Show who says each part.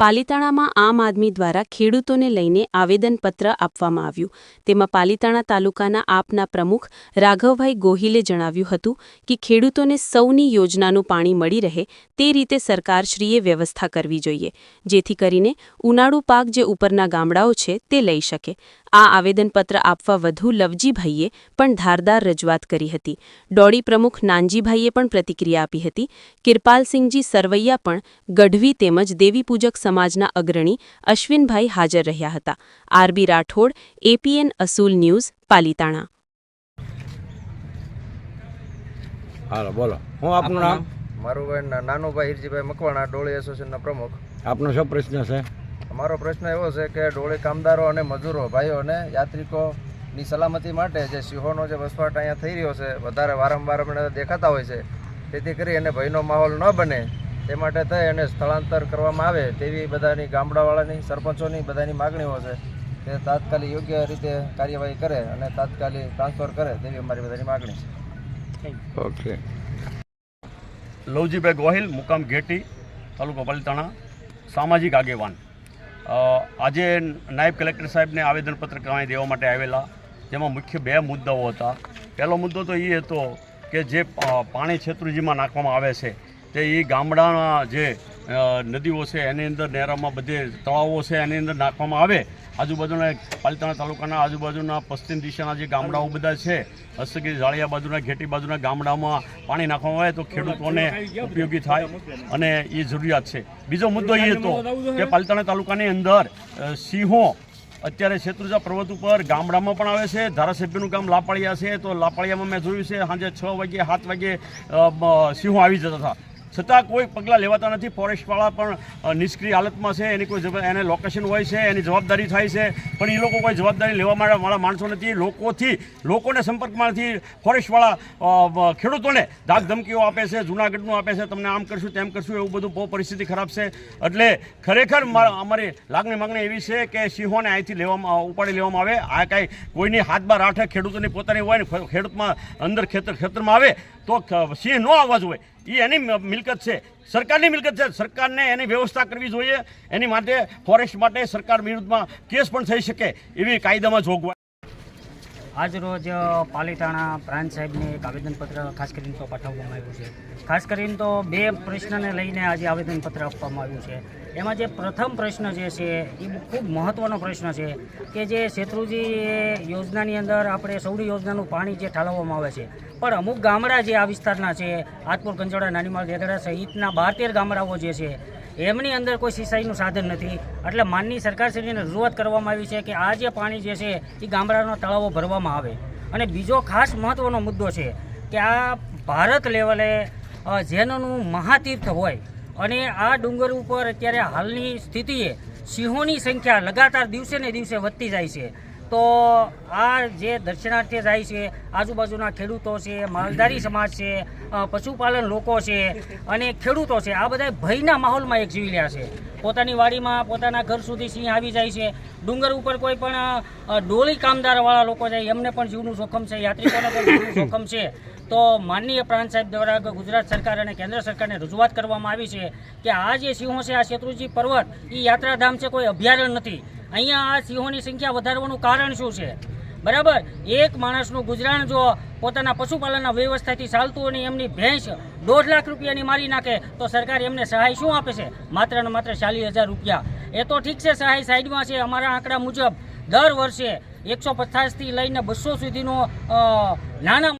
Speaker 1: પાલિતાણામાં આમ આદમી દ્વારા ખેડૂતોને લઈને આવેદનપત્ર આપવામાં આવ્યું. તેમાં પાલિતાણા તાલુકાના આપના પ્રમુખ રાઘવભાઈ ગોહિલે જણાવ્યું હતું કે ખેડૂતોને સૌની યોજનાનું પાણી મળી રહે તે રીતે સરકારશ્રીએ વ્યવસ્થા કરવી જોઈએ, જેથી કરીને ઉનાળુ પાક જે ઉપરના ગામડાઓ છે તે લઈ શકે. આ આવેદનપત્ર આપવા વધુ લવજીભાઈએ પણ ધારદાર રજૂઆત કરી હતી. ડોડી પ્રમુખ નાનજીભાઈએ પણ પ્રતિક્રિયા આપી હતી. કિરપાલસિંહજી સરવૈયા પણ ગઢવી તેમજ દેવીપૂજક સમાજના અગ્રણી અશ્વિનભાઈ હાજર રહ્યા હતા. આરબી રાઠોડ, એપીએન અસૂલ ન્યૂઝ, પાલિતાણા.
Speaker 2: હાલો બોલો. હું આપનું નામ?
Speaker 3: મારું નાનુભાઈ હિરજીભાઈ મકવાણા, ડોળી એસોસિએશનના પ્રમુખ.
Speaker 2: આપનો શું પ્રશ્ન છે?
Speaker 3: અમારો પ્રશ્ન એવો છે કે ડોળી કામદારો અને મજૂરો ભાઈઓ અને યાત્રિકોની સલામતી માટે જે સિંહોનો જે વસવાટ અહીંયા થઈ રહ્યો છે, વધારે વારંવાર અમને દેખાતા હોય છે, તેથી કરી અને ભયનો માહોલ ન બને તે માટે થઈ અને સ્થળાંતર કરવામાં આવે તેવી બધાની ગામડાવાળાની, સરપંચોની બધાની માગણીઓ છે. તે તાત્કાલિક યોગ્ય રીતે કાર્યવાહી કરે અને તાત્કાલિક ટ્રાન્સફર કરે તેવી અમારી બધાની માગણી છે.
Speaker 2: ઓકે.
Speaker 4: લવજીભાઈ ગોહિલ, મુકામ ઘેટી, તાલુકો પાલિતાણા, સામાજિક આગેવાન. આજે નાયબ કલેક્ટર સાહેબને આવેદનપત્ર કરાવી દેવા માટે આવેલા, જેમાં મુખ્ય બે મુદ્દાઓ હતા. પહેલો મુદ્દો તો એ હતો કે જે પાણી છેતરુજીમાં નાખવામાં આવે છે તે એ ગામડાના જે નદીઓ છે એની અંદર, નહેરોમાં, બધે તળાવો છે એની અંદર નાખવામાં આવે. આજુબાજુના પાલિતાણા તાલુકાના આજુબાજુના પશ્ચિમ દિશાના જે ગામડાઓ બધા છે, હસ્તગીરી, જાળિયા બાજુના, ઘેટી બાજુના ગામડામાં પાણી નાખવામાં આવે તો ખેડૂતોને ઉપયોગી થાય અને એ જરૂરિયાત છે. બીજો મુદ્દો એ હતો કે પાલિતાણા તાલુકાની અંદર સિંહો અત્યારે શેત્રુંજા પર્વત ઉપર ગામડામાં પણ આવે છે. ધારાસભ્યનું ગામ લાપાળિયા છે, તો લાપાળિયામાં મેં જોયું છે સાંજે 6 વાગે 7 વાગે સિંહો આવી જતા હતા, છતાં કોઈ પગલાં લેવાતા નથી. ફોરેસ્ટવાળા પણ નિષ્ક્રિય હાલતમાં છે. એની કોઈ એને લોકેશન હોય છે, એની જવાબદારી થાય છે, પણ એ લોકો કોઈ જવાબદારી લેવા વાળા માણસો નથી. લોકોને સંપર્કમાં નથી. ફોરેસ્ટવાળા ખેડૂતોને ધાક ધમકીઓ આપે છે, જૂનાગઢનું આપે છે, તમને આમ કરશું તેમ કરશું, એવું બધું બહુ પરિસ્થિતિ ખરાબ છે. એટલે ખરેખર અમારી માગણી એવી છે કે સિંહોને અહીંથી ઉપાડી લેવામાં આવે. આ કાંઈ કોઈની હાથ બાર આઠે ખેડૂતોની પોતાની હોય ને, ખેડૂતમાં અંદર ખેતરમાં આવે તો સિંહ ન આવવા જોઈએ. એ એની મિલકત છે, સરકારની મિલકત છે. સરકારને એની વ્યવસ્થા કરવી જોઈએ. એની માટે ફોરેસ્ટ માટે સરકાર વિરુદ્ધમાં કેસ પણ થઈ શકે એવી કાયદામાં જોગવાઈ.
Speaker 5: આજ રોજ પાલિતાણા પ્રાંત સાહેબને એક આવેદનપત્ર ખાસ કરીને તો પાઠવવામાં આવ્યું છે. ખાસ કરીને તો બે પ્રશ્નને લઈને આજે આવેદનપત્ર આપવામાં આવ્યું છે. એમાં જે પ્રથમ પ્રશ્ન જે છે એ ખૂબ મહત્ત્વનો પ્રશ્ન છે કે જે શેત્રુજી યોજનાની અંદર આપણે સૌની યોજનાનું પાણી જે ઠાલવવામાં આવે છે, પણ અમુક ગામડા જે આ વિસ્તારના છે, આતપુર, કંચોડા, નાનીમાળ, દેગડા સહિતના 12-13 ગામડાઓ જે છે એમની અંદર કોઈ સિંચાઈનું સાધન નથી. એટલે માનની સરકારશ્રીને રજૂઆત કરવામાં આવી છે કે આ જે પાણી જે છે એ ગામડાના તળાવો ભરવામાં આવે. અને બીજો ખાસ મહત્ત્વનો મુદ્દો છે કે આ ભારત લેવલે જેનું મહાતીર્થ હોય અને આ ડુંગર ઉપર અત્યારે હાલની સ્થિતિએ સિંહોની સંખ્યા લગાતાર દિવસે ને દિવસે વધતી જાય છે. તો આ જે દર્શનાર્થે જાય છે, આજુબાજુના ખેડૂતો છે, માલધારી સમાજ છે, પશુપાલન લોકો છે અને ખેડૂતો છે, આ બધા ભયના માહોલમાં એક જીવી રહ્યા છે. પોતાની વાડીમાં, પોતાના ઘર સુધી સિંહ આવી જાય છે. ડુંગર ઉપર કોઈ પણ ડોળી કામદારવાળા લોકો જાય એમને પણ જીવનું જોખમ છે, યાત્રિકોને પણ જીવનું જોખમ છે. તો માનનીય પ્રાંત સાહેબ દ્વારા ગુજરાત સરકાર અને કેન્દ્ર સરકારને રજૂઆત કરવામાં આવી છે કે આ જે સિંહો છે, આ શેત્રુંજી પર્વત એ યાત્રાધામ છે, કોઈ અભયારણ્ય નથી. અહીંયા આ સિંહોની સંખ્યા વધારવાનું કારણ શું છે? બરાબર, એક માણસનું ગુજરાન જો પોતાના પશુપાલનના વ્યવસ્થાથી ચાલતું અને એમની ભેંસ 1.5 લાખ રૂપિયાની મારી નાખે તો સરકાર એમને સહાય શું આપે છે? માત્ર ને માત્ર 40,000 રૂપિયા. એ તો ઠીક છે, સહાય સાઈડમાં છે. અમારા આંકડા મુજબ દર વર્ષે 150 થી લઈને 200 સુધીનો નાના